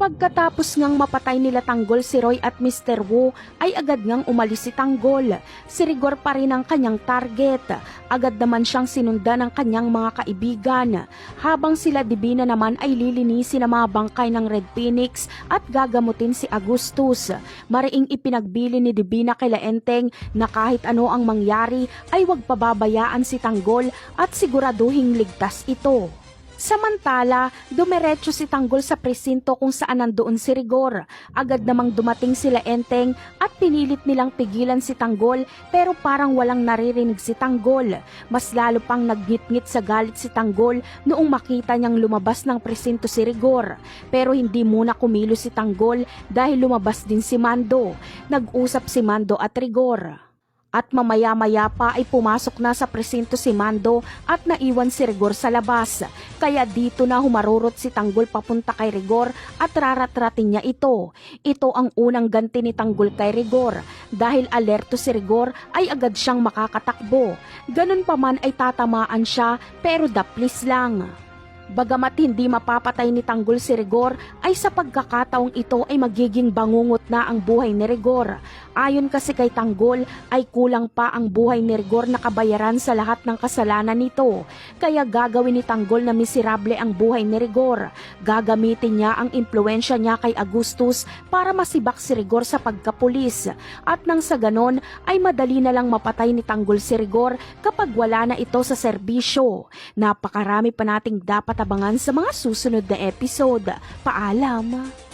Pagkatapos ngang mapatay nila Tanggol si Roy at Mr. Wu ay agad ngang umalis si Tanggol. Si Rigor pa rin ang kanyang target. Agad naman siyang sinundan ng kanyang mga kaibigan. Habang sila Divina naman ay lilinisin ang mga bangkay ng Red Phoenix at gagamutin si Agustus. Mariing ipinagbili ni Divina kay Laenteng na kahit ano ang mangyari ay huwag pababayaan si Tanggol at siguraduhing ligtas ito. Samantala, dumiretso si Tanggol sa presinto kung saan nandoon si Rigor. Agad namang dumating sila Enteng at pinilit nilang pigilan si Tanggol pero parang walang naririnig si Tanggol. Mas lalo pang nagngit-ngit sa galit si Tanggol noong makita niyang lumabas ng presinto si Rigor. Pero hindi muna kumilos si Tanggol dahil lumabas din si Mando. Nag-usap si Mando at Rigor. At mamaya-maya pa ay pumasok na sa presinto si Mando at naiwan si Rigor sa labas. Kaya dito na humarurot si Tanggol papunta kay Rigor at raratratin niya ito. Ito ang unang ganti ni Tanggol kay Rigor. Dahil alerto si Rigor ay agad siyang makakatakbo. Ganun pa man ay tatamaan siya pero daplis lang. Bagamat hindi mapapatay ni Tanggol si Rigor, ay sa pagkakataong ito ay magiging bangungot na ang buhay ni Rigor. Ayon kasi kay Tanggol ay kulang pa ang buhay ni Rigor na kabayaran sa lahat ng kasalanan nito. Kaya gagawin ni Tanggol na miserable ang buhay ni Rigor. Gagamitin niya ang impluensya niya kay Agustus para masibak si Rigor sa pagkapulis. At nang sa ganon ay madali na lang mapatay ni Tanggol si Rigor kapag wala na ito sa serbisyo. Napakarami pa nating dapat abangan sa mga susunod na episode. Paalam!